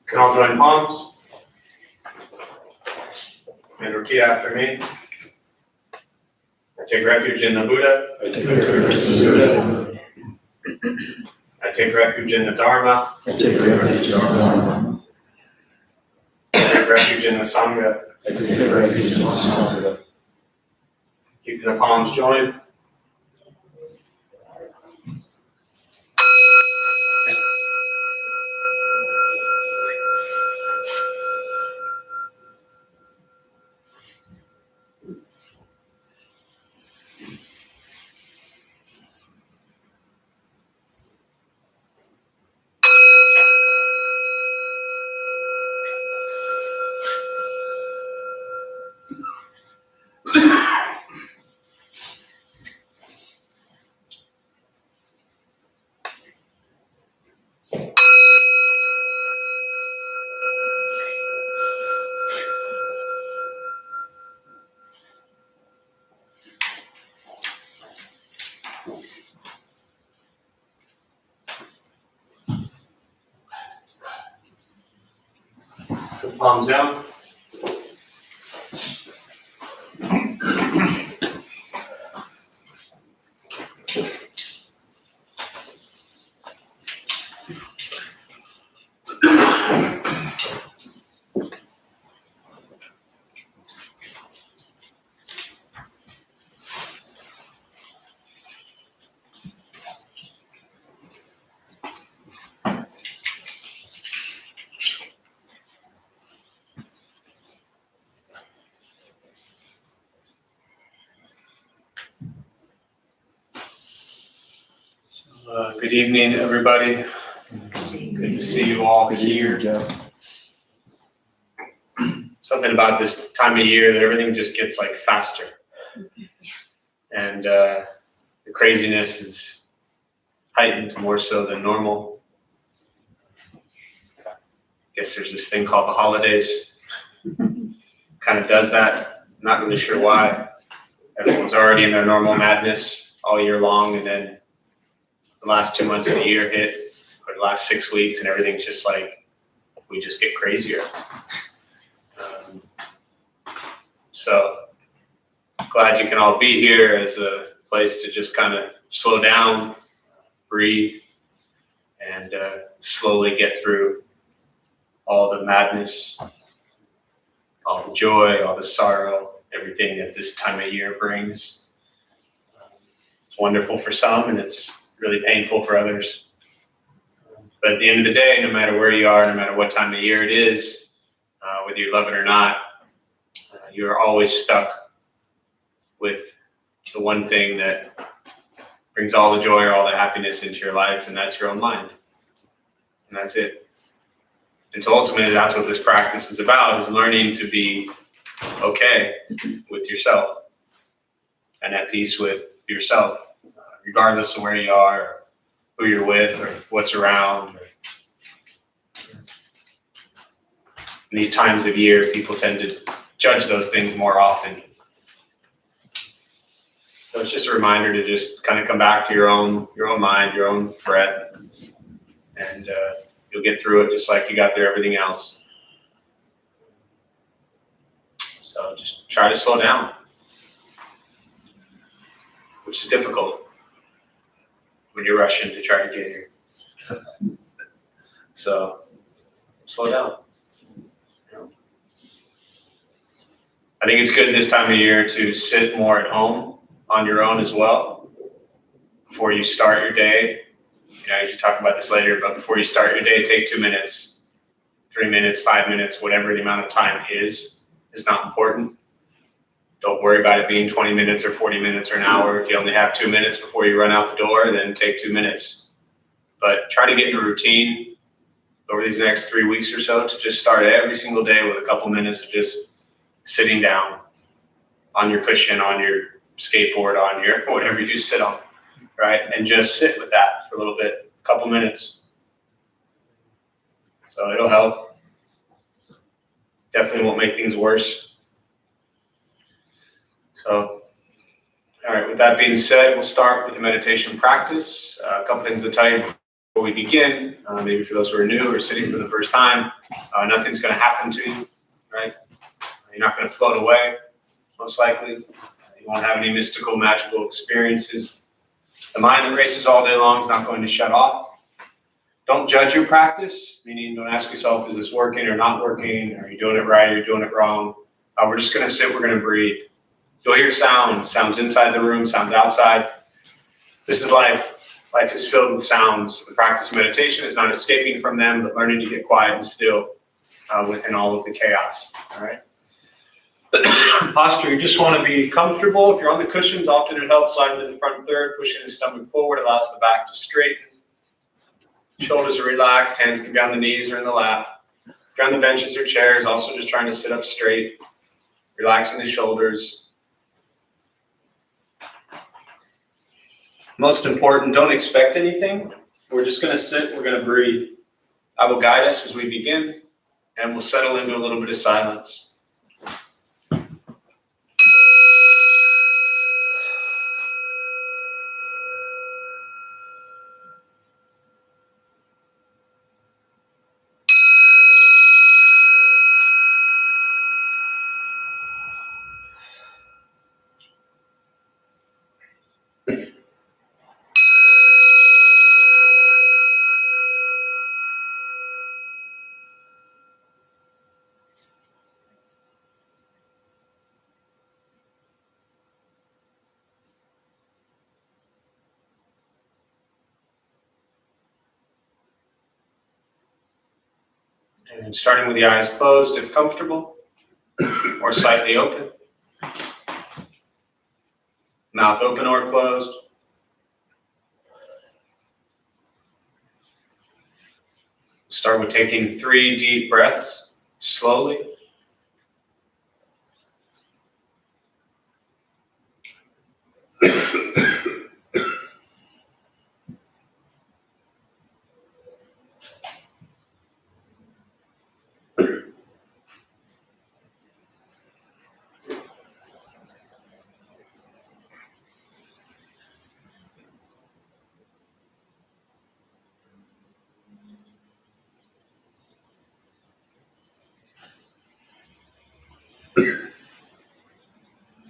Can all join palms and repeat after me. I take refuge in the Buddha. I take refuge in the Buddha. I take refuge in the Dharma. I take refuge in the Dharma. I take refuge in the Sangha. I take refuge in the Sangha. Keeping the palms joined. Put palms down. Good evening, everybody. Good to see you all here. Something about this time of year that everything just gets like faster. And the craziness is heightened more so than normal. I guess there's this thing called the holidays. Kind of does that. Not really sure why. Everyone's already in their normal madness all year long, and then the last 2 months of the year hit, or the last 6 weeks, and everything's just like, we just get crazier. So glad you can all be here as a place to just kind of slow down, breathe, and slowly get through all the madness, all the joy, all the sorrow, everything that this time of year brings. It's wonderful for some, and it's really painful for others. But at the end of the day, no matter where you are, no matter what time of year it is, whether you love it or not, you're always stuck with the one thing that brings all the joy or all the happiness into your life, and that's your own mind. And that's it. And so ultimately, that's what this practice is about, is learning to be okay with yourself and at peace with yourself, regardless of where you are, or who you're with, or what's around. In these times of year, people tend to judge those things more often. So it's just a reminder to just kind of come back to your own mind, your own breath, and you'll get through it just like you got through everything else. So just try to slow down, which is difficult when you're rushing to try to get here. So slow down. I think it's good this time of year to sit more at home on your own as well before you start your day. I should talk about this later, but before you start your day, take 2 minutes, 3 minutes, 5 minutes, whatever the amount of time is not important. Don't worry about it being 20 minutes or 40 minutes or an hour. If you only have 2 minutes before you run out the door, then take 2 minutes. But try to get in a routine over these next 3 weeks or so to just start every single day with a couple minutes of just sitting down on your cushion, on your skateboard, on your whatever you sit on, right? And just sit with that for a little bit, a couple minutes. So it'll help. Definitely won't make things worse. So, all right, with that being said, we'll start with a meditation practice. A couple things to tell you before we begin, maybe for those who are new or sitting for the first time. Nothing's going to happen to you, right? You're not going to float away, most likely. You won't have any mystical, magical experiences. The mind that races all day long is not going to shut off. Don't judge your practice, meaning don't ask yourself, is this working or not working? Are you doing it right? Are you doing it wrong? We're just going to sit, we're going to breathe. You'll hear sounds inside the room, sounds outside. This is life. Life is filled with sounds. The practice of meditation is not escaping from them, but learning to get quiet and still within all of the chaos. All right. Posture, you just want to be comfortable. If you're on the cushions, often it helps slide into the front third, pushing the stomach forward, allows the back to straighten. Shoulders are relaxed, hands can be on the knees or in the lap. If you're on the benches or chairs, also just trying to sit up straight, relaxing the shoulders. Most important, don't expect anything. We're just going to sit, we're going to breathe. I will guide us as we begin, and we'll settle into a little bit of silence. And starting with the eyes closed if comfortable, or slightly open. Mouth open or closed. Start with taking 3 deep breaths, slowly.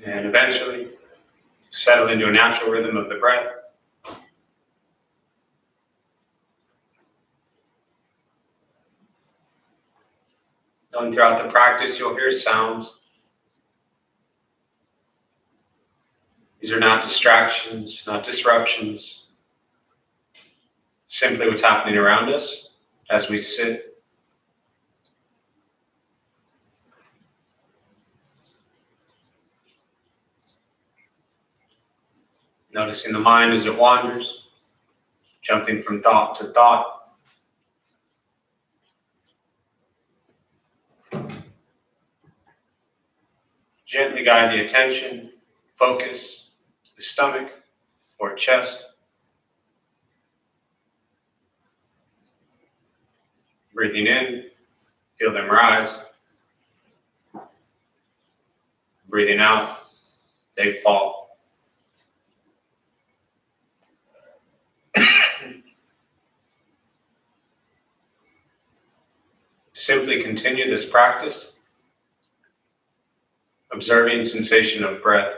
And eventually, settle into a natural rhythm of the breath. Knowing throughout the practice, you'll hear sounds. These are not distractions, not disruptions. Simply what's happening around us as we sit. Noticing the mind as it wanders, jumping from thought to thought. Gently guide the attention, focus to the stomach or chest. Breathing in, feel them rise. Breathing out, they fall. Simply continue this practice, observing sensation of breath.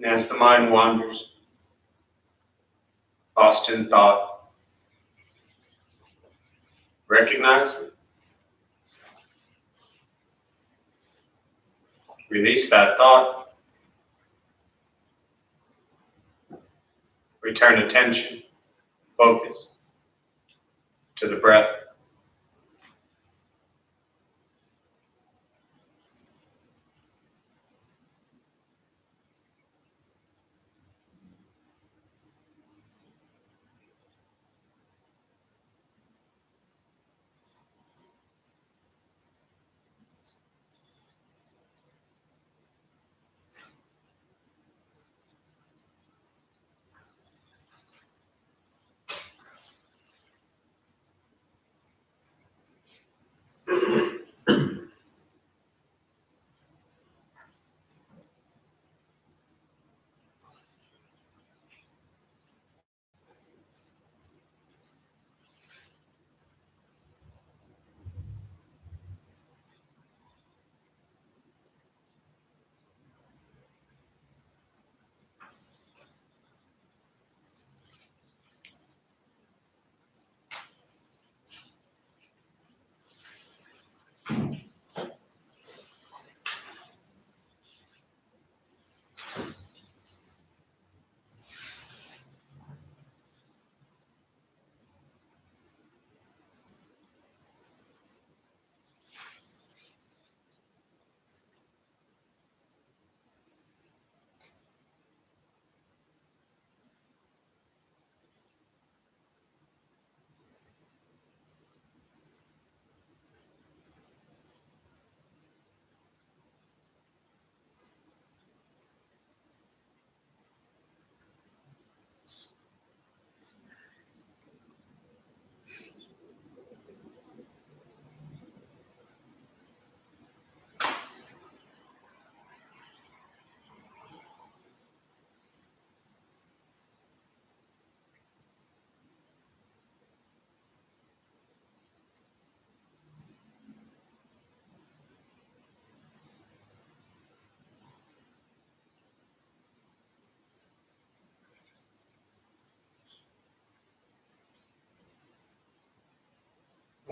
And as the mind wanders, lost in thought, recognize it. Release that thought. Return attention, focus to the breath.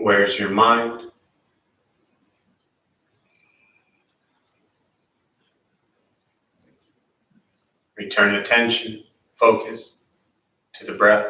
Where's your mind? Return attention, focus to the breath.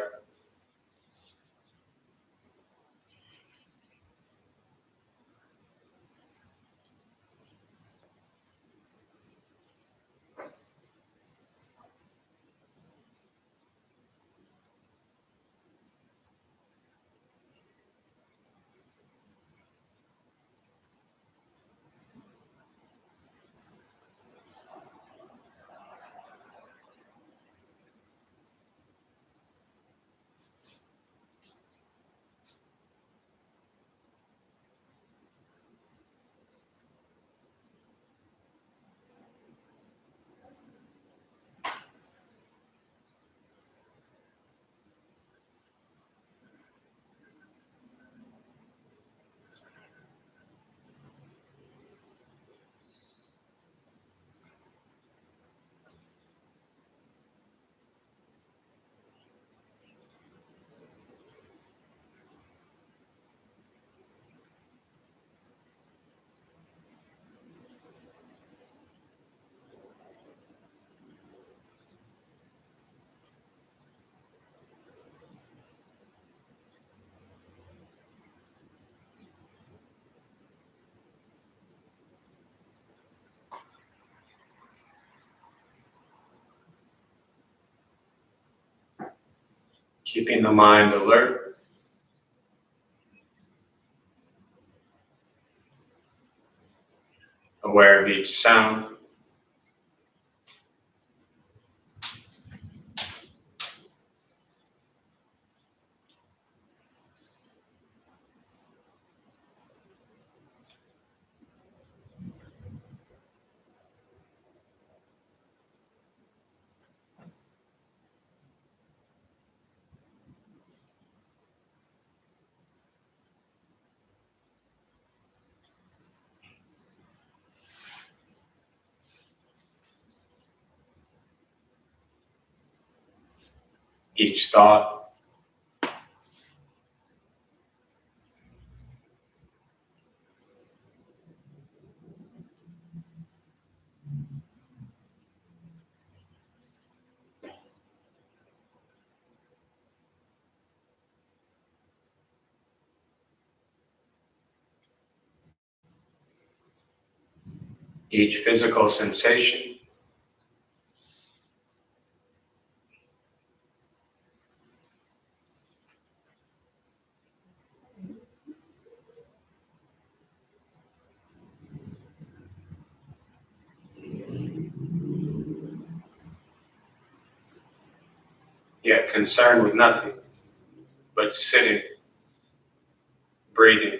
Keeping the mind alert, aware of each sound, each thought, each physical sensation, yet concerned with nothing but sitting, breathing.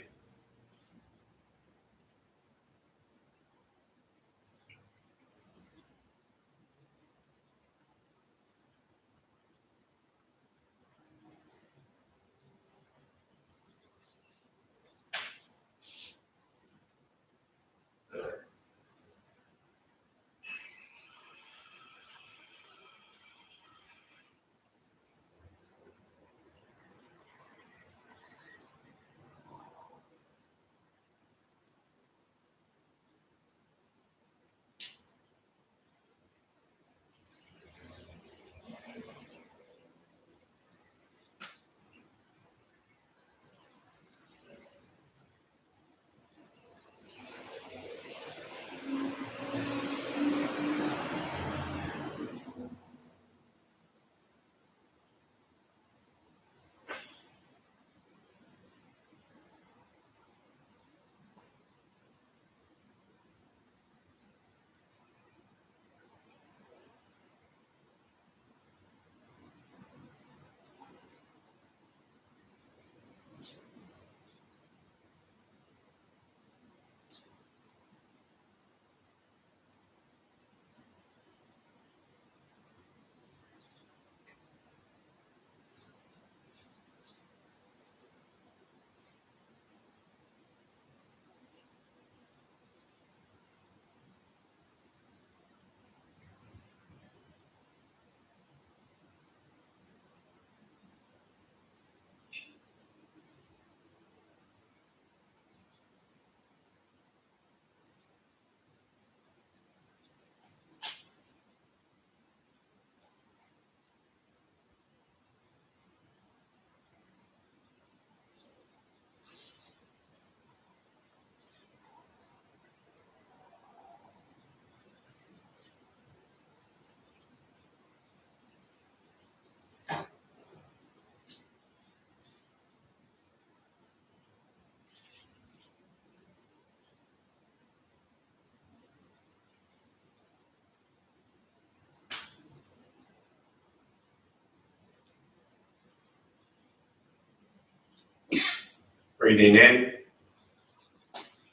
Breathing in,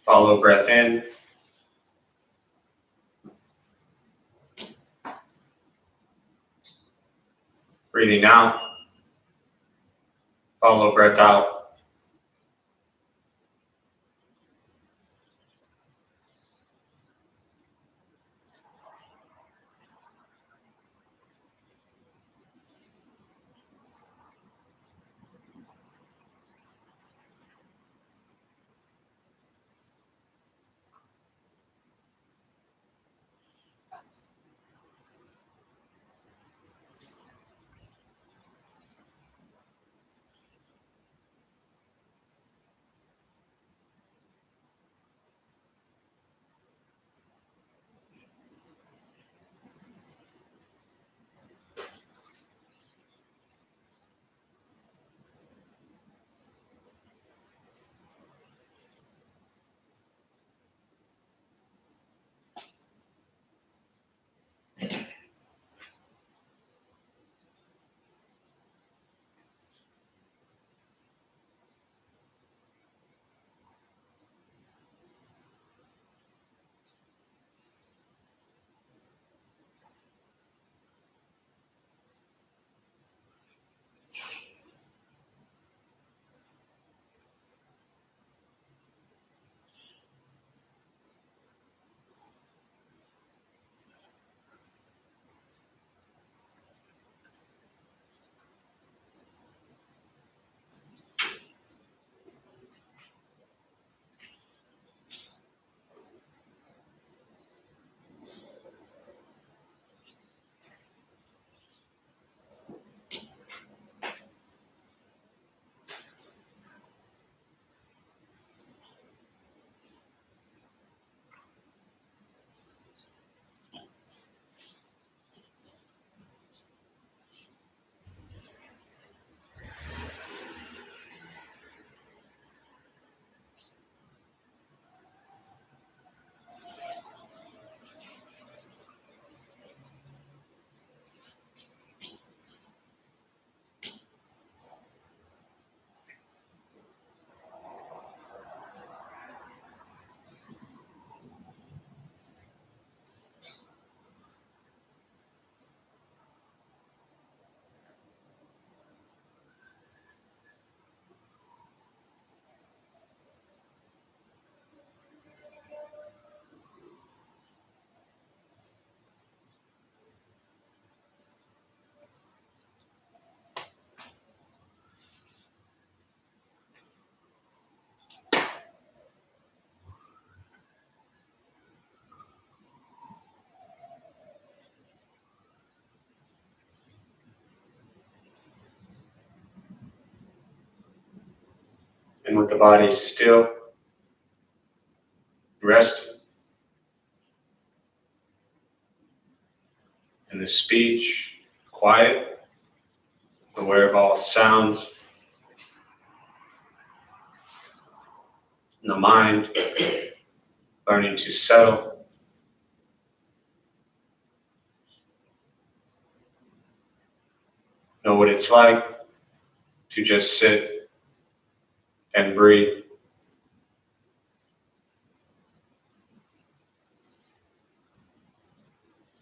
follow breath in. Breathing out, follow breath out. And with the body still, resting, and the speech quiet, aware of all sounds, and the mind learning to settle. Know what it's like to just sit and breathe.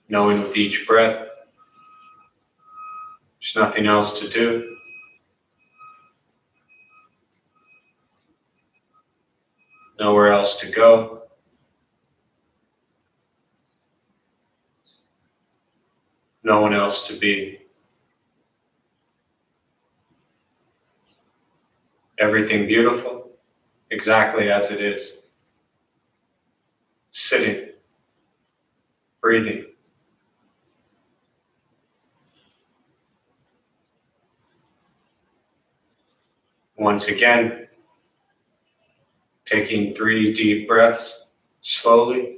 Knowing with each breath, there's nothing else to do. Nowhere else to go. No one else to be. Everything beautiful, exactly as it is. Sitting, breathing. Once again, taking 3 deep breaths slowly.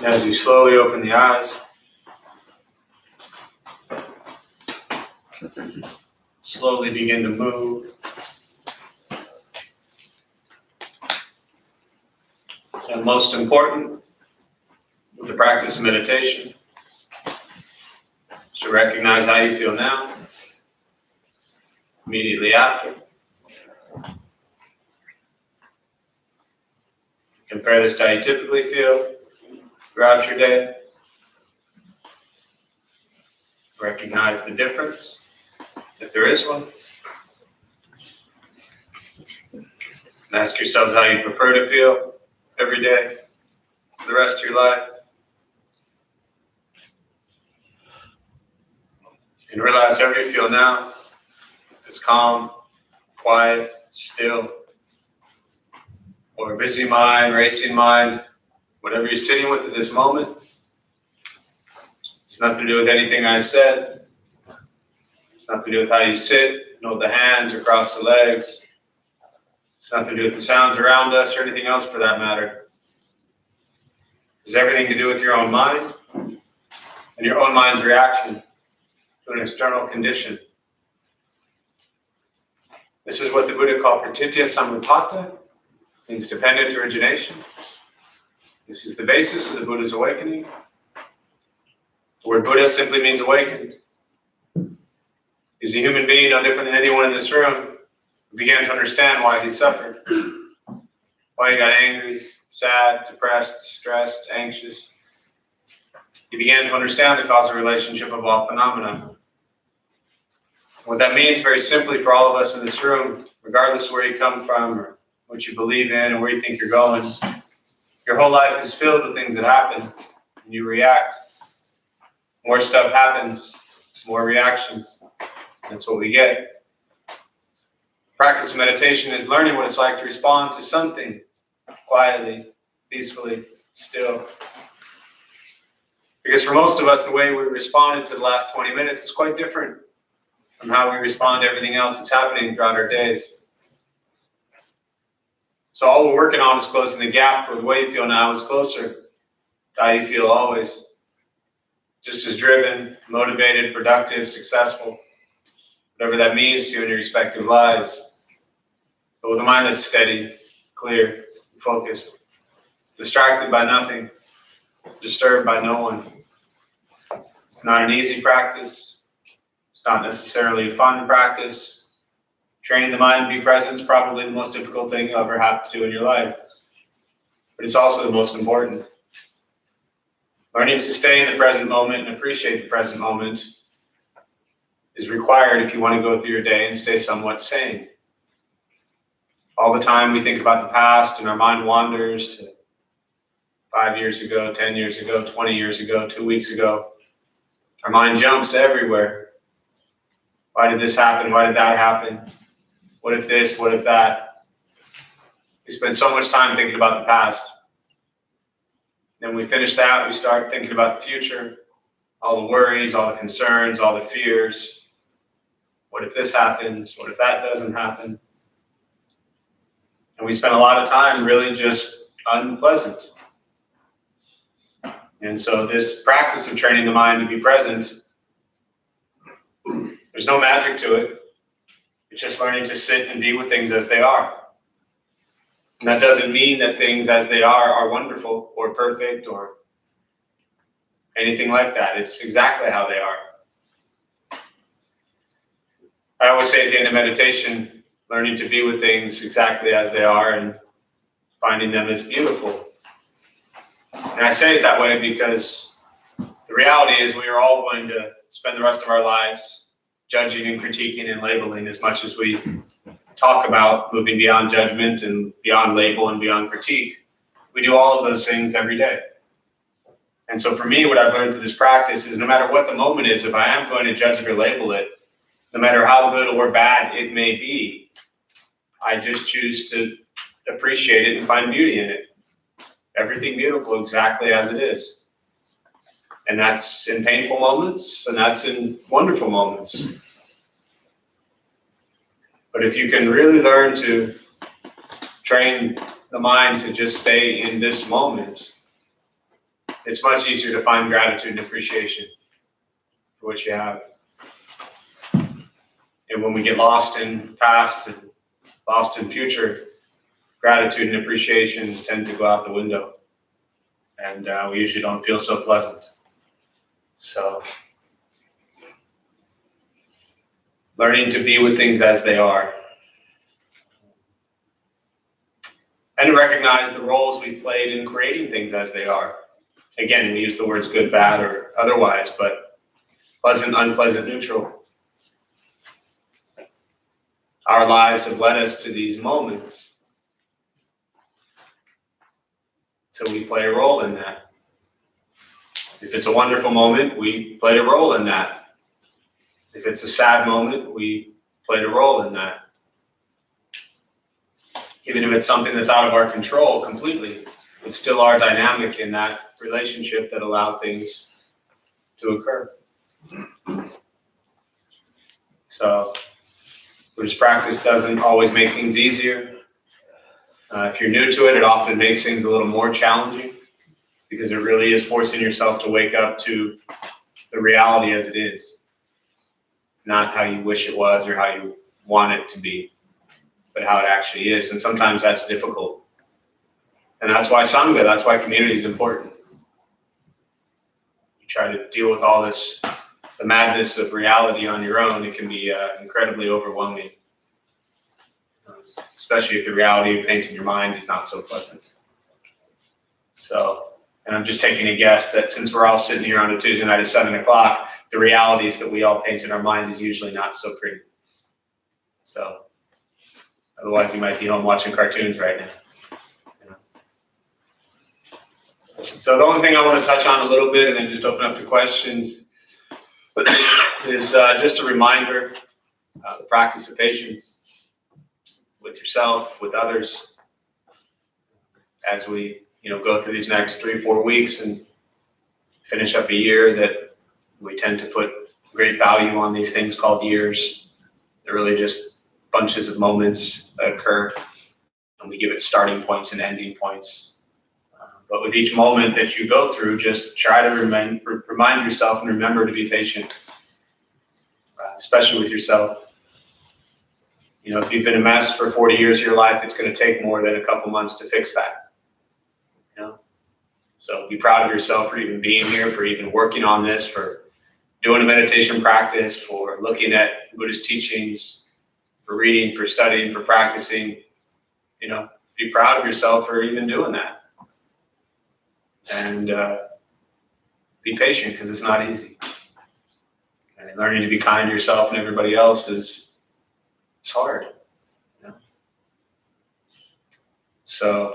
And as you slowly open the eyes, slowly begin to move. And most important, with the practice of meditation, is to recognize how you feel now, immediately after. Compare this to how you typically feel throughout your day. Recognize the difference, if there is one. And ask yourselves how you prefer to feel every day for the rest of your life. And realize however you feel now, it's calm, quiet, still, or a busy mind, racing mind, whatever you're sitting with at this moment. It's nothing to do with anything I said. It's nothing to do with how you sit, the hands or cross the legs. It's nothing to do with the sounds around us or anything else for that matter. It's everything to do with your own mind and your own mind's reaction to an external condition. This is what the Buddha called pratitya samutpata, means dependent origination. This is the basis of the Buddha's awakening. The word Buddha simply means awakened. He's a human being, no different than anyone in this room, who began to understand why he suffered, why he got angry, sad, depressed, stressed, anxious. He began to understand the causal relationship of all phenomena. What that means, very simply, for all of us in this room, regardless of where you come from or what you believe in or where you think you're going, your whole life is filled with things that happen and you react. More stuff happens, more reactions. That's what we get. Practice of meditation is learning what it's like to respond to something quietly, peacefully, still. Because for most of us, the way we responded to the last 20 minutes is quite different from how we respond to everything else that's happening throughout our days. So all we're working on is closing the gap where the way you feel now is closer to how you feel always. Just as driven, motivated, productive, successful, whatever that means to you in your respective lives. But with a mind that's steady, clear, focused, distracted by nothing, disturbed by no one. It's not an easy practice. It's not necessarily a fun practice. Training the mind to be present is probably the most difficult thing you'll ever have to do in your life. But it's also the most important. Learning to stay in the present moment and appreciate the present moment is required if you want to go through your day and stay somewhat sane. All the time we think about the past and our mind wanders to 5 years ago, 10 years ago, 20 years ago, 2 weeks ago. Our mind jumps everywhere. Why did this happen? Why did that happen? What if this? What if that? We spend so much time thinking about the past. Then we finish that, we start thinking about the future, all the worries, all the concerns, all the fears. What if this happens? What if that doesn't happen? And we spend a lot of time really just unpleasant. And so this practice of training the mind to be present, there's no magic to it. It's just learning to sit and be with things as they are. And that doesn't mean that things as they are wonderful or perfect or anything like that. It's exactly how they are. I always say at the end of meditation, learning to be with things exactly as they are and finding them as beautiful. And I say it that way because the reality is we are all going to spend the rest of our lives judging and critiquing and labeling as much as we talk about moving beyond judgment and beyond label and beyond critique. We do all of those things every day. And so for me, what I've learned through this practice is no matter what the moment is, if I am going to judge it or label it, no matter how good or bad it may be, I just choose to appreciate it and find beauty in it. Everything beautiful exactly as it is. And that's in painful moments, and that's in wonderful moments. But if you can really learn to train the mind to just stay in this moment, it's much easier to find gratitude and appreciation for what you have. And when we get lost in past and lost in future, gratitude and appreciation tend to go out the window. And we usually don't feel so pleasant. So, learning to be with things as they are. And to recognize the roles we've played in creating things as they are. Again, we use the words good, bad, or otherwise, but pleasant, unpleasant, neutral. Our lives have led us to these moments. So we play a role in that. If it's a wonderful moment, we played a role in that. If it's a sad moment, we played a role in that. Even if it's something that's out of our control completely, it's still our dynamic in that relationship that allowed things to occur. So, Buddhist practice doesn't always make things easier. If you're new to it, it often makes things a little more challenging because it really is forcing yourself to wake up to the reality as it is, not how you wish it was or how you want it to be, but how it actually is. And sometimes that's difficult. And that's why Sangha, that's why community is important. You try to deal with all this, the madness of reality on your own, it can be incredibly overwhelming. Especially if the reality you paint in your mind is not so pleasant. So, and I'm just taking a guess that since we're all sitting here on a Tuesday night at 7 o'clock, the realities that we all paint in our mind is usually not so pretty. So, otherwise you might be home watching cartoons right now. You know? So the only thing I want to touch on a little bit and then just open up to questions is just a reminder, the practice of patience. With yourself, with others, as we, go through these next 3-4 weeks and finish up a year that we tend to put great value on these things called years. They're really just bunches of moments that occur, and we give it starting points and ending points. But with each moment that you go through, just try to remind yourself and remember to be patient, especially with yourself. If you've been a mess for 40 years of your life, it's going to take more than a couple months to fix that. So be proud of yourself for even being here, for even working on this, for doing a meditation practice, for looking at Buddhist teachings, for reading, for studying, for practicing. Be proud of yourself for even doing that. And be patient because it's not easy. And learning to be kind to yourself and everybody else it's hard. So,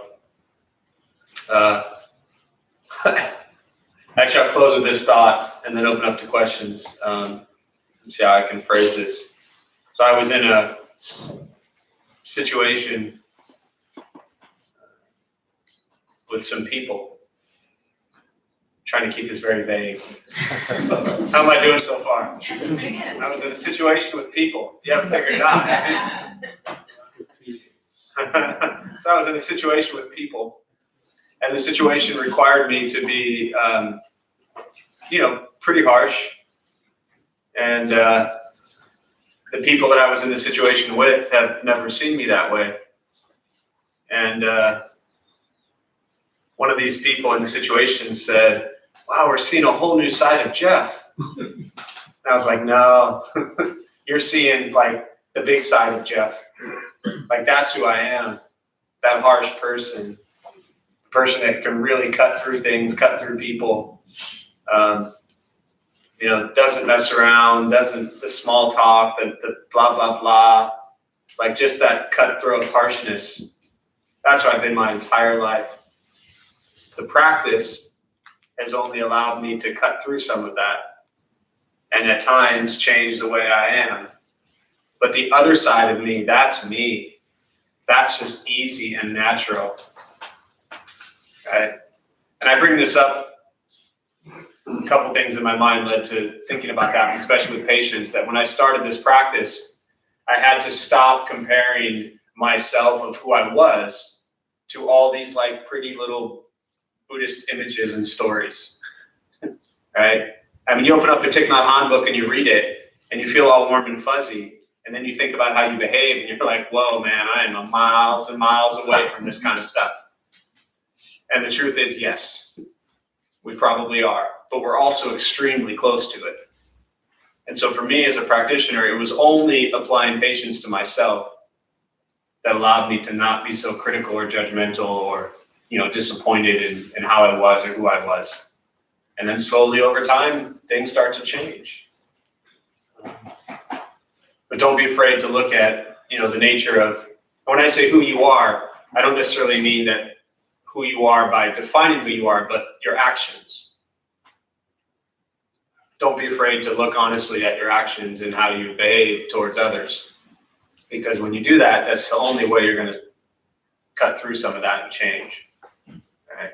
actually, I'll close with this thought and then open up to questions. See how I can phrase this. So I was in a situation with some people. I'm trying to keep this very vague. How am I doing so far? I was in a situation with people. You haven't figured it out, have you? So I was in a situation with people. And the situation required me to be, pretty harsh. And the people that I was in the situation with have never seen me that way. And one of these people in the situation said, "Wow, we're seeing a whole new side of Jeff." And I was like, "No, you're seeing like the big side of Jeff. Like that's who I am, that harsh person. Person that can really cut through things, cut through people, doesn't mess around, doesn't the small talk, the blah, blah, blah, like just that cutthroat harshness. That's what I've been my entire life. The practice has only allowed me to cut through some of that and at times change the way I am. But the other side of me, that's me. That's just easy and natural. Right? And I bring this up, a couple things in my mind led to thinking about that, especially with patience, that when I started this practice, I had to stop comparing myself of who I was to all these like pretty little Buddhist images and stories, right? I mean, you open up a Thich Nhat Hanh book and you read it and you feel all warm and fuzzy. And then you think about how you behave and you're like, whoa, man, I am miles and miles away from this kind of stuff. And the truth is, yes, we probably are, but we're also extremely close to it. And so for me as a practitioner, it was only applying patience to myself that allowed me to not be so critical or judgmental or, disappointed in how I was or who I was. And then slowly over time, things start to change. But don't be afraid to look at, the nature of, when I say who you are, I don't necessarily mean that who you are by defining who you are, but your actions. Don't be afraid to look honestly at your actions and how you behave towards others. Because when you do that, that's the only way you're going to cut through some of that and change. Right?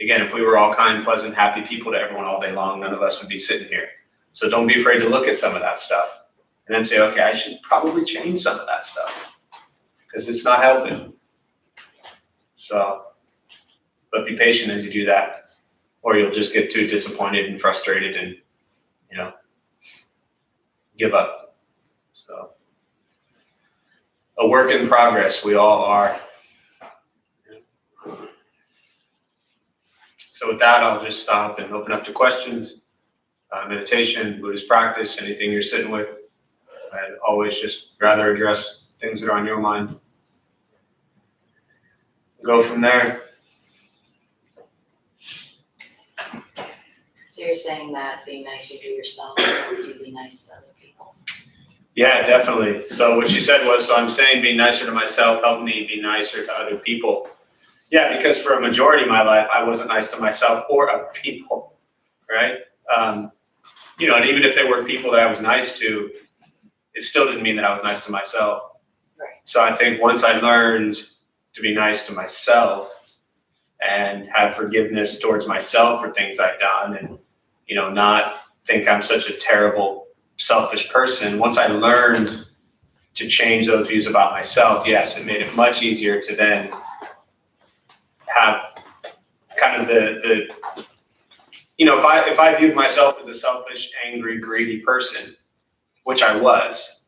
Again, if we were all kind, pleasant, happy people to everyone all day long, none of us would be sitting here. So don't be afraid to look at some of that stuff and then say, okay, I should probably change some of that stuff because it's not helping. So, but be patient as you do that, or you'll just get too disappointed and frustrated and, give up. So, a work in progress, we all are. So with that, I'll just stop and open up to questions, meditation, Buddhist practice, anything you're sitting with. I'd always just rather address things that are on your mind. Go from there. So you're saying that being nicer to yourself helps you be nice to other people? Yeah, definitely. So what she said was, so I'm saying being nicer to myself helped me be nicer to other people. Yeah, because for a majority of my life, I wasn't nice to myself or other people, right? And even if there were people that I was nice to, it still didn't mean that I was nice to myself. Right. So I think once I learned to be nice to myself and have forgiveness towards myself for things I've done and, not think I'm such a terrible, selfish person, once I learned to change those views about myself, yes, it made it much easier to then have kind of if I viewed myself as a selfish, angry, greedy person, which I was,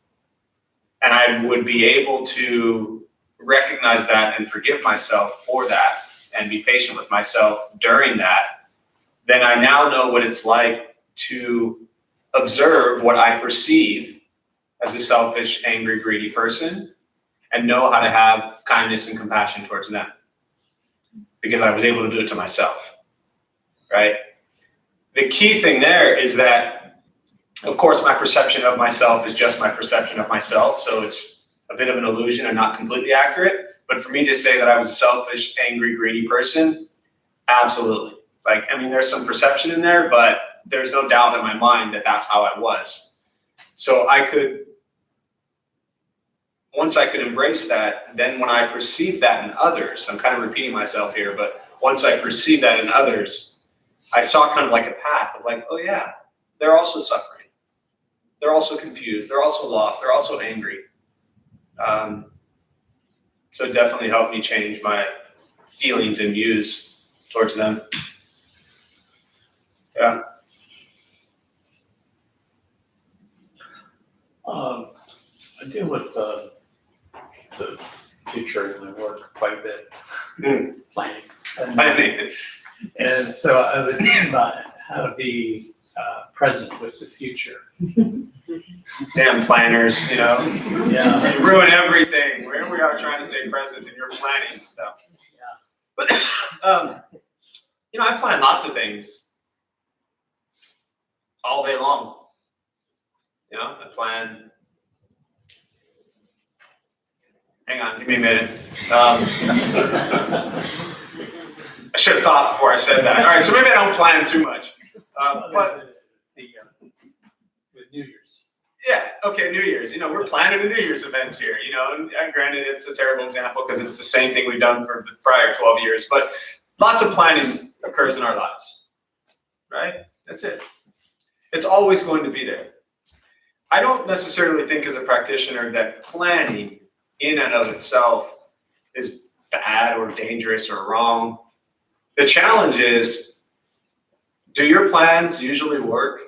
and I would be able to recognize that and forgive myself for that and be patient with myself during that, then I now know what it's like to observe what I perceive as a selfish, angry, greedy person and know how to have kindness and compassion towards them. Because I was able to do it to myself, right? The key thing there is that, of course, my perception of myself is just my perception of myself, so it's a bit of an illusion and not completely accurate. But for me to say that I was a selfish, angry, greedy person, absolutely. There's some perception in there, but there's no doubt in my mind that that's how I was. So once I could embrace that, then when I perceive that in others, I'm kind of repeating myself here, but once I perceive that in others, I saw kind of like a path of like, oh yeah, they're also suffering. They're also confused. They're also lost. They're also angry. So it definitely helped me change my feelings and views towards them. Yeah. I deal with the future in my work quite a bit, planning. And so I was thinking about how to be present with the future. Damn planners, Yeah. You ruin everything. Here we are trying to stay present and you're planning stuff. Yeah. But, I plan lots of things all day long. I plan. Hang on, give me a minute. I should have thought before I said that. All right, so maybe I don't plan too much. But with New Year's. Yeah, okay, New Year's. We're planning a New Year's event here. And granted, it's a terrible example because it's the same thing we've done for the prior 12 years. But lots of planning occurs in our lives, right? That's it. It's always going to be there. I don't necessarily think as a practitioner that planning in and of itself is bad or dangerous or wrong. The challenge is, do your plans usually work?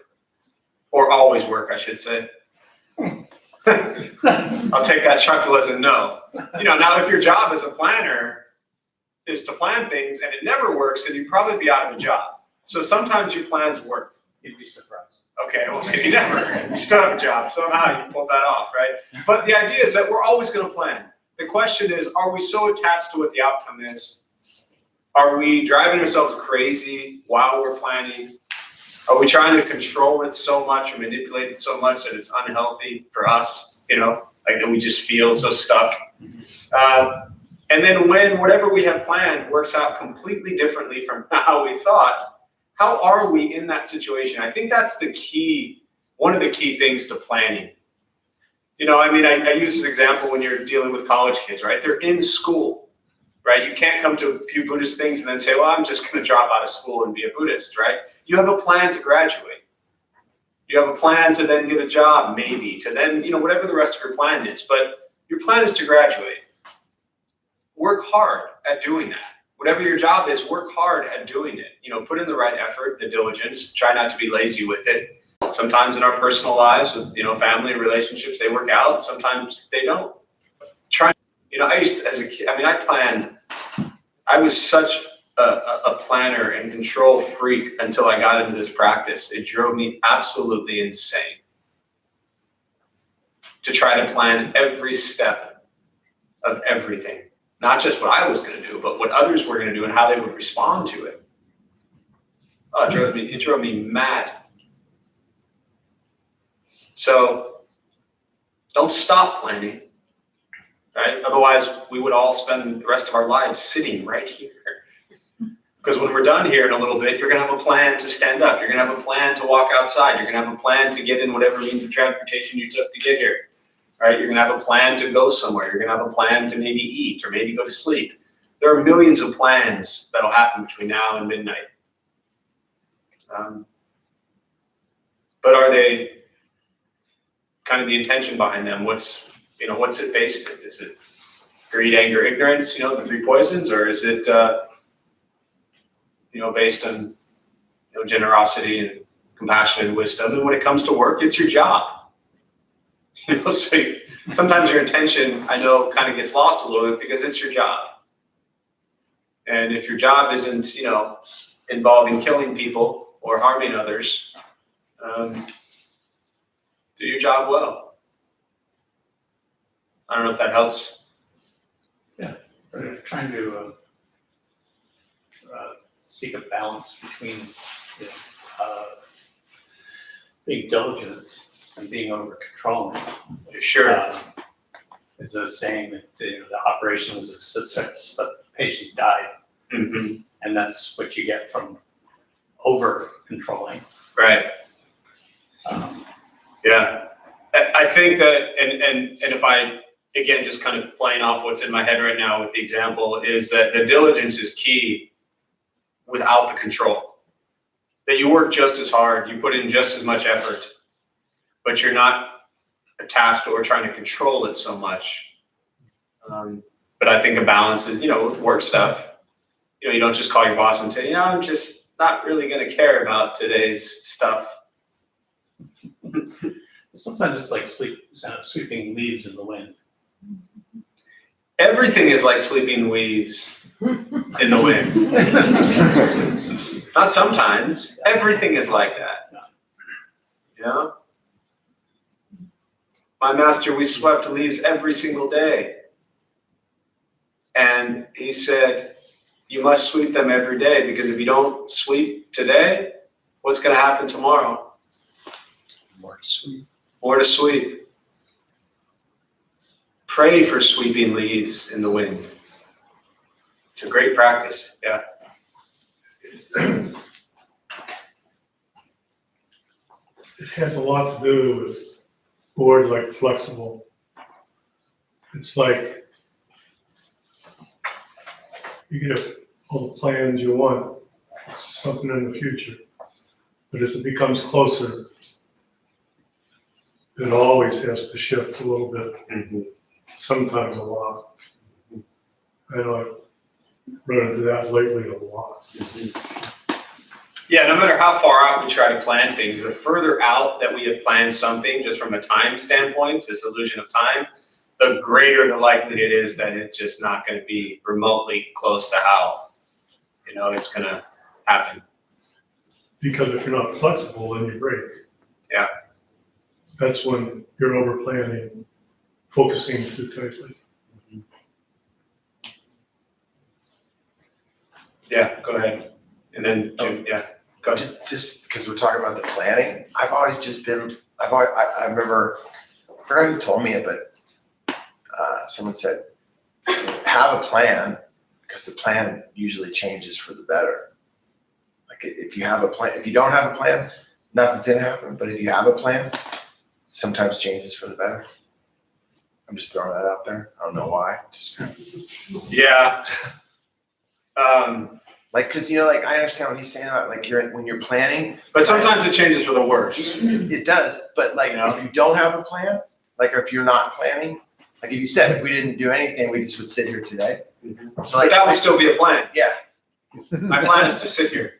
Or always work, I should say. I'll take that chuckle as a no. Now if your job as a planner is to plan things and it never works, then you'd probably be out of a job. So sometimes your plans work. You'd be surprised. Okay, well maybe never. You still have a job, somehow you pulled that off, right? But the idea is that we're always gonna plan. The question is, are we so attached to what the outcome is? Are we driving ourselves crazy while we're planning? Are we trying to control it so much or manipulate it so much that it's unhealthy for us, like that we just feel so stuck? And then when whatever we have planned works out completely differently from how we thought, how are we in that situation? I think that's the key, one of the key things to planning. I use this example when you're dealing with college kids, right? They're in school, right? You can't come to a few Buddhist things and then say, well, I'm just going to drop out of school and be a Buddhist, right? You have a plan to graduate. You have a plan to then get a job, maybe, to then, whatever the rest of your plan is. But your plan is to graduate. Work hard at doing that. Whatever your job is, work hard at doing it. Put in the right effort, the diligence, try not to be lazy with it. Sometimes in our personal lives with, family relationships, they work out. Sometimes they don't. I used to, as a kid, I was such a planner and control freak until I got into this practice. It drove me absolutely insane to try to plan every step of everything. Not just what I was going to do, but what others were going to do and how they would respond to it. Oh, it drove me mad. So don't stop planning, right? Otherwise, we would all spend the rest of our lives sitting right here. Because when we're done here in a little bit, you're going to have a plan to stand up. You're going to have a plan to walk outside. You're going to have a plan to get in whatever means of transportation you took to get here. Right? You're going to have a plan to go somewhere. You're going to have a plan to maybe eat or maybe go to sleep. There are millions of plans that'll happen between now and midnight. But are they kind of the intention behind them? What's it based in? Is it greed, anger, ignorance, the three poisons? Or is it, based on, generosity and compassion and wisdom? And when it comes to work, it's your job. So sometimes your intention, I know, kind of gets lost a little bit because it's your job. And if your job isn't, involving killing people or harming others, do your job well. I don't know if that helps. Yeah, we're trying to seek a balance between being diligent and being over controlling. Sure. There's a saying that the operation was a success, but the patient died. Mm-hmm. And that's what you get from over controlling. Right. Yeah. I think that, and if I, again, just kind of playing off what's in my head right now with the example, is that the diligence is key without the control. That you work just as hard, you put in just as much effort, but you're not attached or trying to control it so much. But I think a balance is, with work stuff, you don't just call your boss and say, I'm just not really going to care about today's stuff. Sometimes it's like sweeping leaves in the wind. Everything is like sleeping leaves in the wind. Not sometimes. Everything is like that. My master, we swept leaves every single day. And he said, you must sweep them every day, because if you don't sweep today, what's going to happen tomorrow? More to sweep. More to sweep. Pray for sweeping leaves in the wind. It's a great practice, yeah. It has a lot to do with a word like flexible. It's like you get all the plans you want, it's something in the future. But as it becomes closer, it always has to shift a little bit, Mm-hmm. sometimes a lot. I know run into that lately a lot. Yeah, no matter how far out we try to plan things, the further out that we have planned something, just from a time standpoint, this illusion of time, the greater the likelihood is that it's just not going to be remotely close to how, it's going to happen. Because if you're not flexible, then you break. Yeah. That's when you're over planning, focusing too tightly. Yeah, go ahead. And then, Jim, yeah, go ahead. Just because we're talking about the planning, I've always just been, I remember, I forgot who told me it, but someone said, have a plan, because the plan usually changes for the better. Like if you have a plan, if you don't have a plan, nothing's gonna happen, but if you have a plan, sometimes changes for the better. I'm just throwing that out there. I don't know why. Just Yeah. like, cause like I understand what he's saying about like when you're planning. But sometimes it changes for the worse. It does, but like if you don't have a plan, like if you're not planning, like if you said if we didn't do anything, we just would sit here today. So But that would still be a plan. Yeah. My plan is to sit here.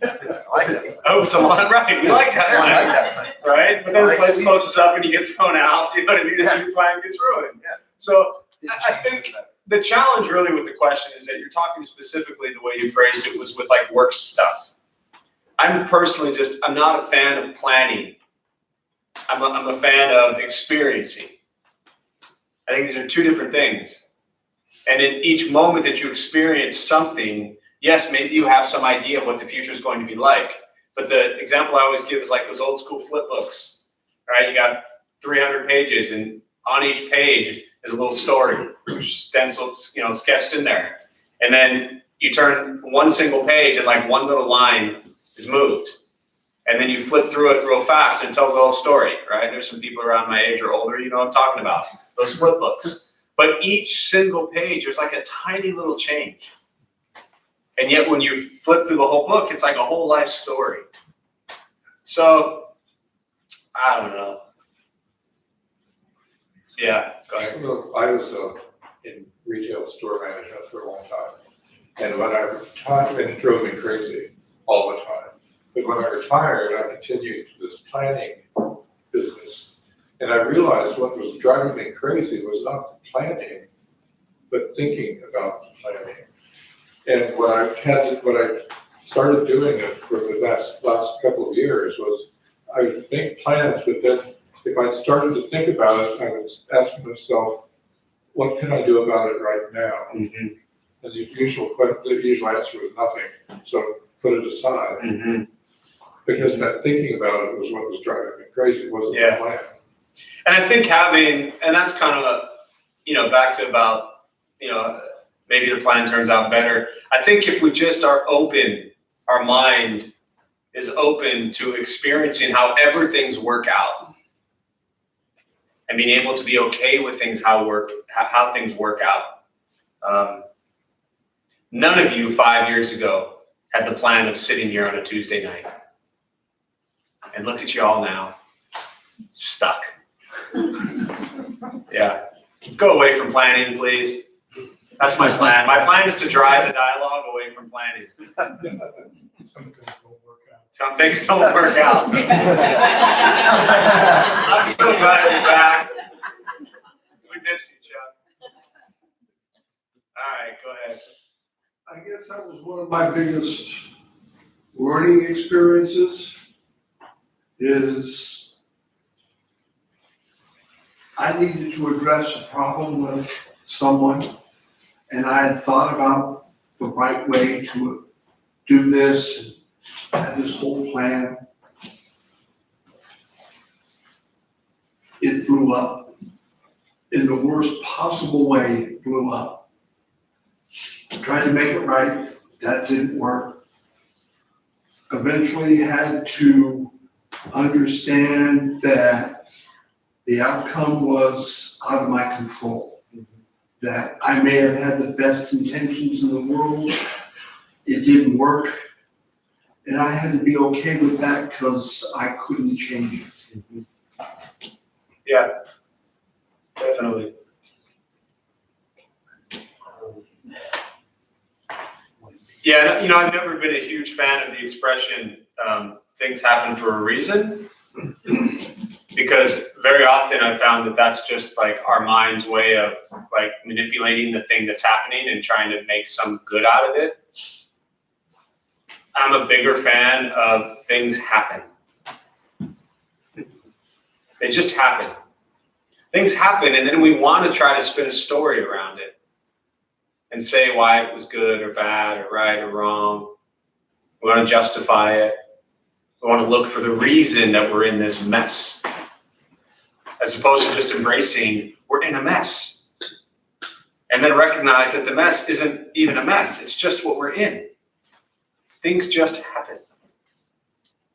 I like that. Oh, it's a lot, right? You like that Yeah, I like plan, that plan. right? But then I the like place sweet. closes up and you get thrown out. You know what I mean? Yeah. And your plan gets ruined. Yeah. So Didn't I change think for the better. the challenge really with the question is that you're talking specifically the way you phrased it was with like work stuff. I'm personally I'm not a fan of planning. I'm a fan of experiencing. I think these are two different things. And in each moment that you experience something, yes, maybe you have some idea of what the future is going to be like. But the example I always give is like those old school flip books, right? You got 300 pages, and on each page is a little story, stenciled, sketched in there. And then you turn one single page and like one little line is moved. And then you flip through it real fast and it tells the whole story, right? There's some people around my age or older, you know what I'm talking about, those flip books. But each single page, there's like a tiny little change. And yet when you flip through the whole book, it's like a whole life story. So, I don't know. Yeah, go ahead. Well, I was in retail store management for a long time. And when I retired, and it drove me crazy all the time. But when I retired, I continued this planning business. And I realized what was driving me crazy was not the planning, but thinking about the planning. And what I started doing for the last couple of years was I would make plans, but then if I started to think about it, I was asking myself, what can I do about it right now? Mm-hmm. And the usual answer was nothing. So put it aside. Mm-hmm. Because that thinking about it was what was driving me crazy. It wasn't the plan. And I think and that's kind of, back to about, maybe the plan turns out better. I think if we just are open, our mind is open to experiencing how things work out and being able to be okay with things, how things work out. None of you 5 years ago had the plan of sitting here on a Tuesday night. And look at you all now, stuck. Yeah. Go away from planning, please. That's my plan. My plan is to drive the dialogue away from planning. Some things don't work out. Some things don't work out. I'm so glad you're back. We miss you, Chuck. All right, go ahead. I guess that was one of my biggest learning experiences is I needed to address a problem with someone, and I had thought about the right way to do this, had this whole plan. It blew up. In the worst possible way, it blew up. I tried to make it right, that didn't work. Eventually had to understand that the outcome was out of my control. That I may have had the best intentions in the world, it didn't work. And I had to be okay with that because I couldn't change it. Yeah, definitely. Yeah, I've never been a huge fan of the expression, things happen for a reason. Because very often I've found that that's just like our mind's way of like manipulating the thing that's happening and trying to make some good out of it. I'm a bigger fan of things happen. They just happen. Things happen, and then we want to try to spin a story around it and say why it was good or bad or right or wrong. We want to justify it. We want to look for the reason that we're in this mess, as opposed to just embracing we're in a mess. And then recognize that the mess isn't even a mess. It's just what we're in. Things just happen.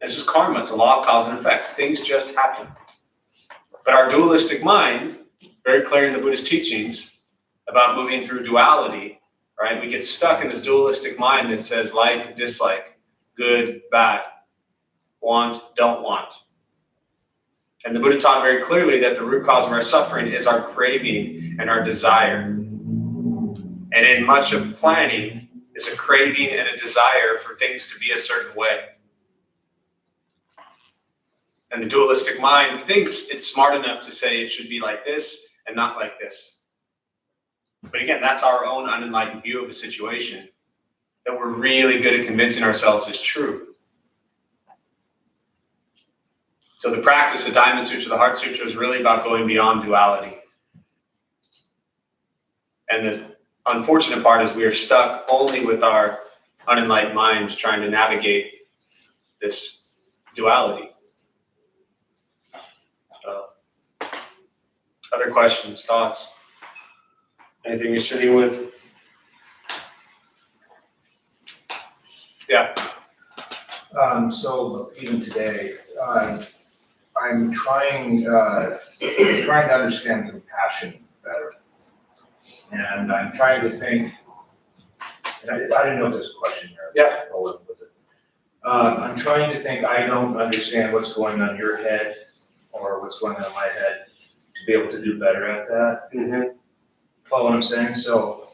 It's just karma. It's a law of cause and effect. Things just happen. But our dualistic mind, very clear in the Buddhist teachings about moving through duality, right? We get stuck in this dualistic mind that says like, dislike, good, bad, want, don't want. And the Buddha taught very clearly that the root cause of our suffering is our craving and our desire. And in much of planning is a craving and a desire for things to be a certain way. And the dualistic mind thinks it's smart enough to say it should be like this and not like this. But again, that's our own unenlightened view of a situation that we're really good at convincing ourselves is true. So the practice, the Diamond Sutra, the Heart Sutra, is really about going beyond duality. And the unfortunate part is we are stuck only with our unenlightened minds trying to navigate this duality. Other questions, thoughts? Anything you're sitting with? Yeah. So even today, I'm trying to understand compassion better, and I'm trying to think. And I didn't know if there's a question here. Yeah. I'll live with it. I'm trying to think. I don't understand what's going on in your head or what's going on in my head to be able to do better at that. Mm-hmm. Follow what I'm saying? So,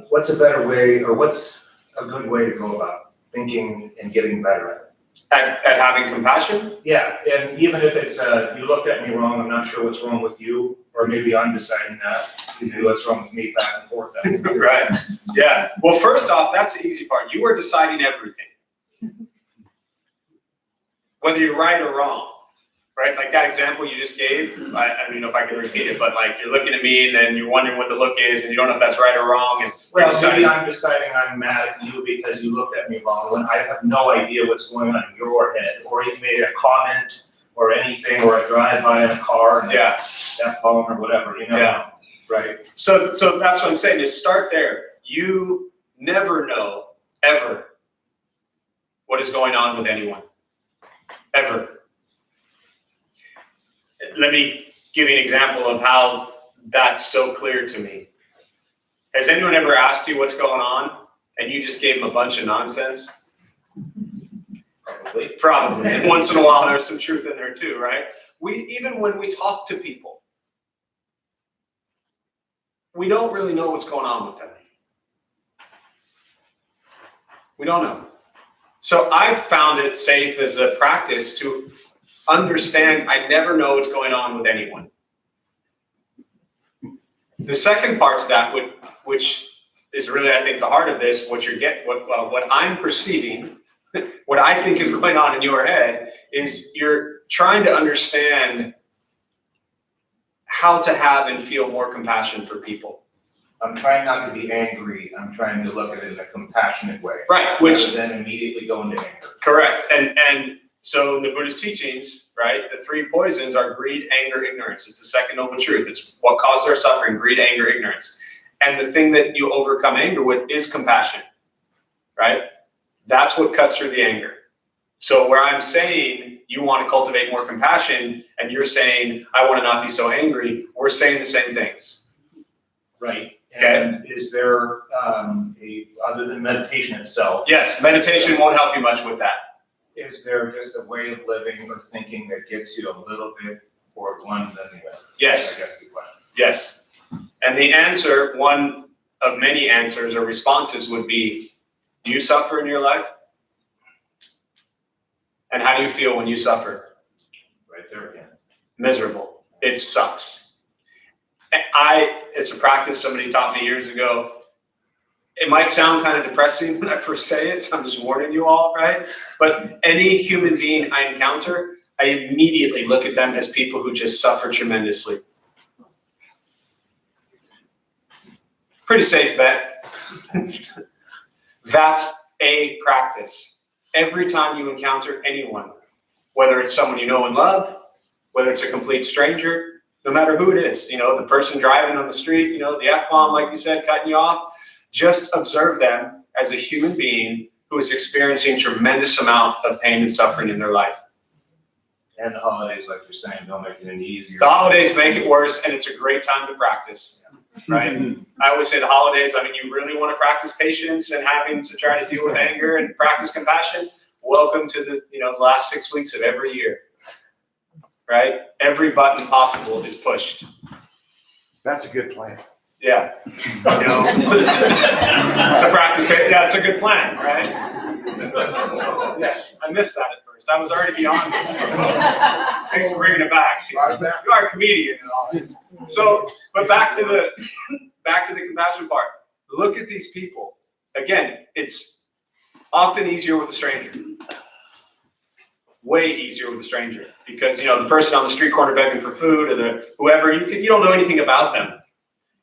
what's a better way, or what's a good way to go about thinking and getting better at it? At having compassion? Yeah, and even if it's, you looked at me wrong, I'm not sure what's wrong with you, or maybe I'm deciding that, maybe what's wrong with me, back and forth. Right. Yeah. Well, first off, that's the easy part. You are deciding everything. Whether you're right or wrong. Right? Like that example you just gave, I don't even know if I can repeat it, but like you're looking at me and then you're wondering what the look is and you don't know if that's right or wrong. And Well, deciding. maybe I'm deciding I'm mad at you because you looked at me wrong when I have no idea what's going on in your head, or you made a comment or anything, or a drive-by in a car and Yeah. F-bomb or whatever, you know? Yeah. Right. So that's what I'm saying, is start there. You never know, ever, what is going on with anyone. Ever. Let me give you an example of how that's so clear to me. Has anyone ever asked you what's going on and you just gave them a bunch of nonsense? Probably. And once in a while there's some truth in there too, right? Even when we talk to people, we don't really know what's going on with them. We don't know. So I've found it safe as a practice to understand I never know what's going on with anyone. The second part to that, which is really, I think, the heart of this, what I'm perceiving, what I think is going on in your head, is you're trying to understand how to have and feel more compassion for people. I'm trying not to be angry. I'm trying to look at it in a compassionate way. Right, Rather than immediately go into anger. Correct. And so in the Buddhist teachings, right, the three poisons are greed, anger, ignorance. It's the second noble truth. It's what causes our suffering: greed, anger, ignorance. And the thing that you overcome anger with is compassion, right? That's what cuts through the anger. So where I'm saying you want to cultivate more compassion and you're saying I want to not be so angry, we're saying the same things. Right. Okay. And is there other than meditation itself, Yes, meditation won't help you much with that. is there just a way of living or thinking that gets you a little bit toward one than the other? Yes. I guess the question. Yes. And the answer, one of many answers or responses would be, do you suffer in your life? And how do you feel when you suffer? Right there again. Miserable. It sucks. It's a practice somebody taught me years ago. It might sound kind of depressing when I first say it, so I'm just warning you all, right? But any human being I encounter, I immediately look at them as people who just suffer tremendously. Pretty safe bet. That's a practice. Every time you encounter anyone, whether it's someone you know and love, whether it's a complete stranger, no matter who it is, the person driving on the street, the F-bomb, like you said, cutting you off, just observe them as a human being who is experiencing tremendous amount of pain and suffering in their life. And the holidays, like you're saying, don't make it any easier. The holidays make it worse, and it's a great time to practice, right? I always say the holidays, you really want to practice patience and having to try to deal with anger and practice compassion. Welcome to the last 6 weeks of every year, right? Every button possible is pushed. That's a good plan. Yeah. To practice, yeah, it's a good plan, right? Yes, I missed that at first. I was already beyond it. Thanks for bringing it back. You are a comedian and all. So, but back to the compassion part. Look at these people. Again, it's often easier with a stranger. Way easier with a stranger because the person on the street corner begging for food or whoever you don't know anything about them.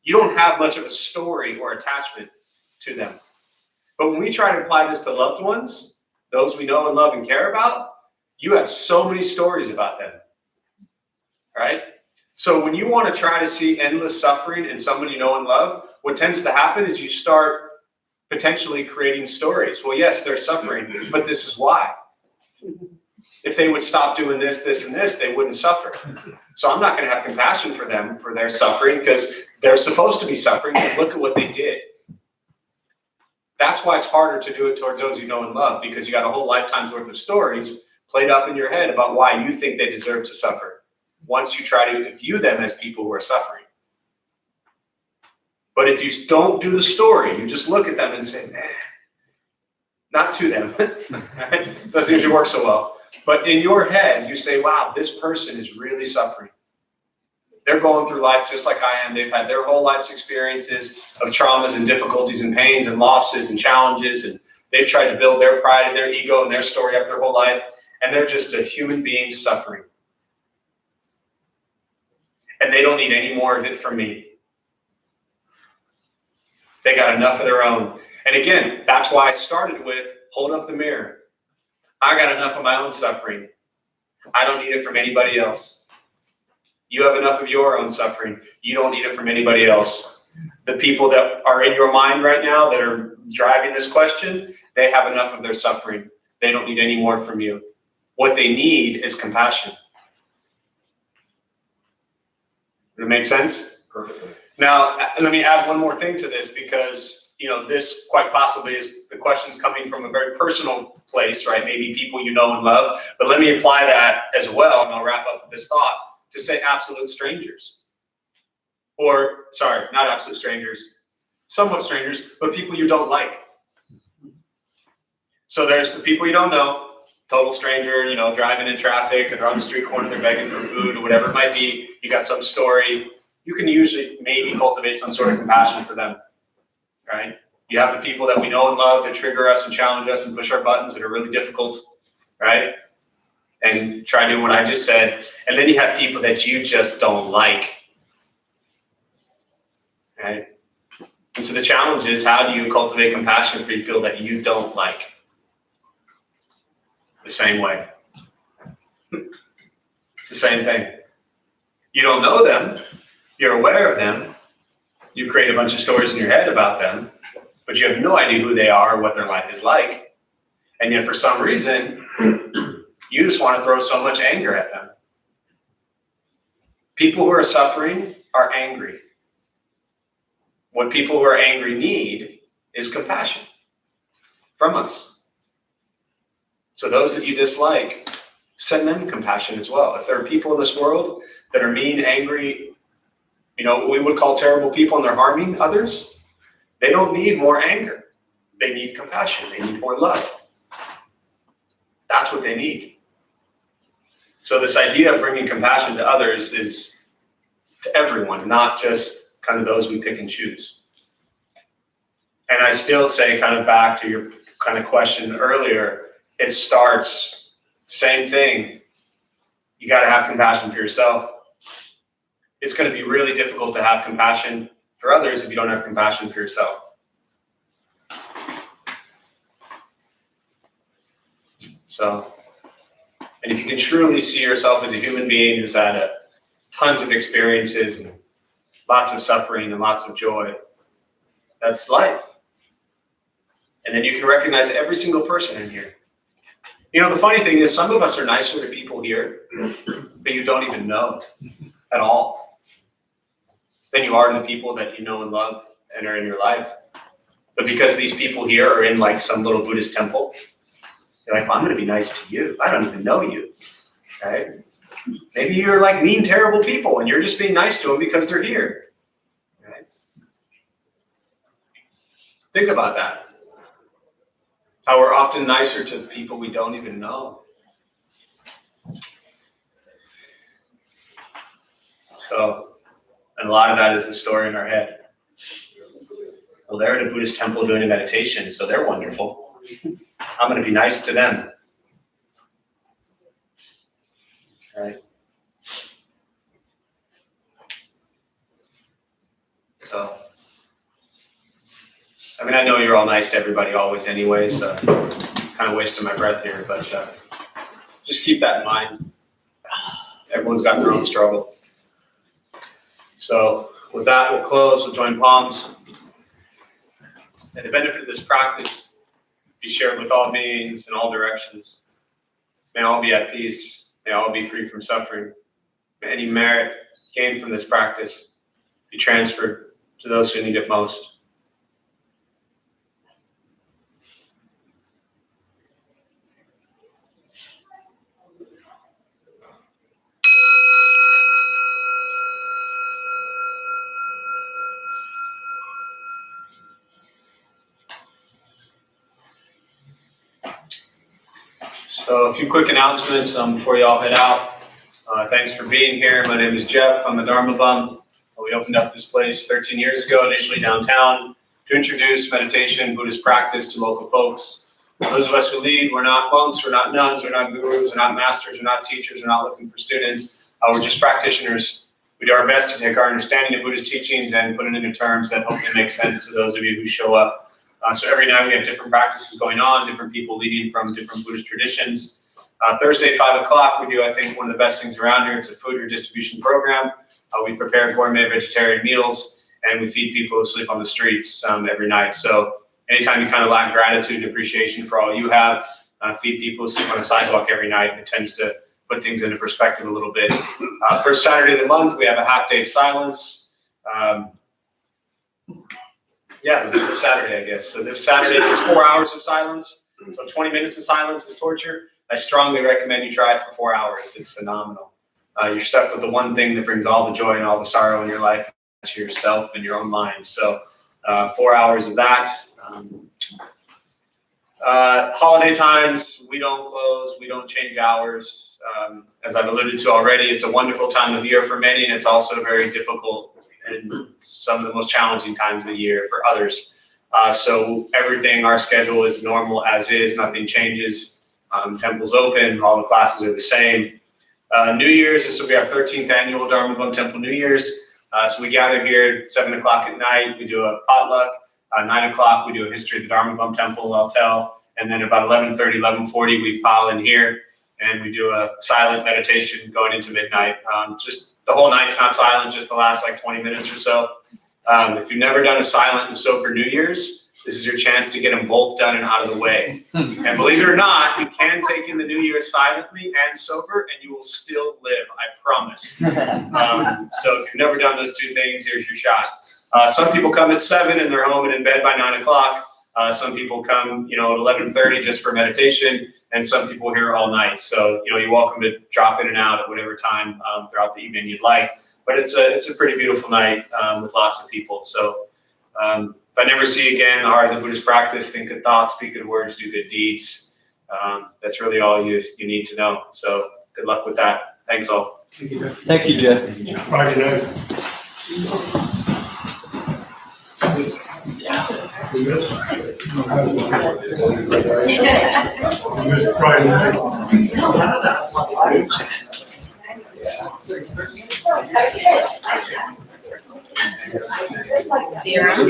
You don't have much of a story or attachment to them. But when we try to apply this to loved ones, those we know and love and care about, you have so many stories about them, right? So when you want to try to see endless suffering in someone you know and love, what tends to happen is you start potentially creating stories. Well, yes, they're suffering, but this is why. If they would stop doing this, this, and this, they wouldn't suffer. So I'm not going to have compassion for them for their suffering because they're supposed to be suffering because look at what they did. That's why it's harder to do it towards those you know and love because you got a whole lifetime's worth of stories played up in your head about why you think they deserve to suffer once you try to view them as people who are suffering. But if you don't do the story, you just look at them and say, man, not to them. Right? Doesn't usually work so well. But in your head, you say, wow, this person is really suffering. They're going through life just like I am. They've had their whole life's experiences of traumas and difficulties and pains and losses and challenges. And they've tried to build their pride and their ego and their story up their whole life. And they're just a human being suffering. And they don't need any more of it from me. They got enough of their own. And again, that's why I started with hold up the mirror. I got enough of my own suffering. I don't need it from anybody else. You have enough of your own suffering. You don't need it from anybody else. The people that are in your mind right now that are driving this question, they have enough of their suffering. They don't need any more from you. What they need is compassion. Does it make sense? Perfectly. Now, let me add one more thing to this because this quite possibly is the question's coming from a very personal place, right? Maybe people you know and love. But let me apply that as well, and I'll wrap up with this thought, to say absolute strangers. Or, sorry, not absolute strangers, somewhat strangers, but people you don't like. So there's the people you don't know, total stranger, driving in traffic, or they're on the street corner, they're begging for food, or whatever it might be. You got some story. You can usually maybe cultivate some sort of compassion for them. Right? You have the people that we know and love that trigger us and challenge us and push our buttons that are really difficult, right? And try doing what I just said. And then you have people that you just don't like, right? And so the challenge is, how do you cultivate compassion for people that you don't like? The same way. It's the same thing. You don't know them. You're aware of them. You create a bunch of stories in your head about them, but you have no idea who they are or what their life is like. And yet for some reason, you just want to throw so much anger at them. People who are suffering are angry. What people who are angry need is compassion from us. So those that you dislike, send them compassion as well. If there are people in this world that are mean, angry, we would call terrible people and they're harming others, They don't need more anger. They need compassion. They need more love. That's what they need. So this idea of bringing compassion to others is to everyone, not just kind of those we pick and choose. And I still say, kind of back to your kind of question earlier, it starts, same thing. You got to have compassion for yourself. It's going to be really difficult to have compassion for others if you don't have compassion for yourself. So, and if you can truly see yourself as a human being who's had tons of experiences and lots of suffering and lots of joy, that's life. And then you can recognize every single person in here. You know, the funny thing is some of us are nicer to people here, but you don't even know at all, than you are to the people that you know and love and are in your life. But because these people here are in like some little Buddhist temple, you're like, well, I'm going to be nice to you. I don't even know you, right? Maybe you're like mean, terrible people and you're just being nice to them because they're here, right? Think about that. How we're often nicer to people we don't even know. So, and a lot of that is the story in our head. Well, they're at a Buddhist temple doing a meditation, so they're wonderful. I'm going to be nice to them. Right? So, I mean, I know you're all nice to everybody always anyway, so kind of wasting my breath here, but just keep that in mind. Everyone's got their own struggle. So with that, we'll close. We'll join palms. And the benefit of this practice be shared with all beings in all directions. May all be at peace. May all be free from suffering. May any merit gained from this practice be transferred to those who need it most. So a few quick announcements before you all head out. Thanks for being here. My name is Jeff. I'm a Dharma bum. We opened up this place 13 years ago, initially downtown, to introduce meditation, Buddhist practice to local folks. Those of us who lead, we're not monks, we're not nuns, we're not gurus, we're not masters, we're not teachers, we're not looking for students. We're just practitioners. We do our best to take our understanding of Buddhist teachings and put it into terms that hopefully make sense to those of you who show up. So every night we have different practices going on, different people leading from different Buddhist traditions. Thursday, 5 o'clock, we do, I think, one of the best things around here. It's a food redistribution program. We prepare gourmet vegetarian meals, and we feed people who sleep on the streets every night. So anytime you kind of lack gratitude and appreciation for all you have, feed people who sleep on the sidewalk every night. It tends to put things into perspective a little bit. First Saturday of the month, we have a half day of silence. This Saturday, I guess. So this Saturday is 4 hours of silence. So 20 minutes of silence is torture. I strongly recommend you try it for 4 hours. It's phenomenal. You're stuck with the one thing that brings all the joy and all the sorrow in your life. That's yourself and your own mind. So 4 hours of that. Holiday times, we don't close, we don't change hours. As I've alluded to already, it's a wonderful time of year for many, and it's also very difficult and some of the most challenging times of the year for others. So everything, our schedule is normal as is, nothing changes. Temple's open, all the classes are the same. New Year's, this will be our 13th annual Dharma Bum Temple New Year's. So we gather here at 7 o'clock at night, we do a potluck. 9 o'clock, we do a history of the Dharma Bum Temple, I'll tell. And then about 11:30, 11:40, we pile in here and we do a silent meditation going into midnight. Just the whole night's not silent, just the last like 20 minutes or so. If you've never done a silent and sober New Year's, this is your chance to get them both done and out of the way. And believe it or not, you can take in the New Year silently and sober and you will still live, I promise. So if you've never done those two things, here's your shot. Some people come at 7 and they're home and in bed by 9 o'clock. Some people come, at 11:30 just for meditation, and some people here all night. So, you're welcome to drop in and out at whatever time throughout the evening you'd like. But it's a pretty beautiful night with lots of people. So I never see you again, the heart of the Buddhist practice, think good thoughts, speak good words, do good deeds. That's really all you need to know. So good luck with that. Thanks all. Thank you, Jeff. Friday night. We missed Friday night. See you around.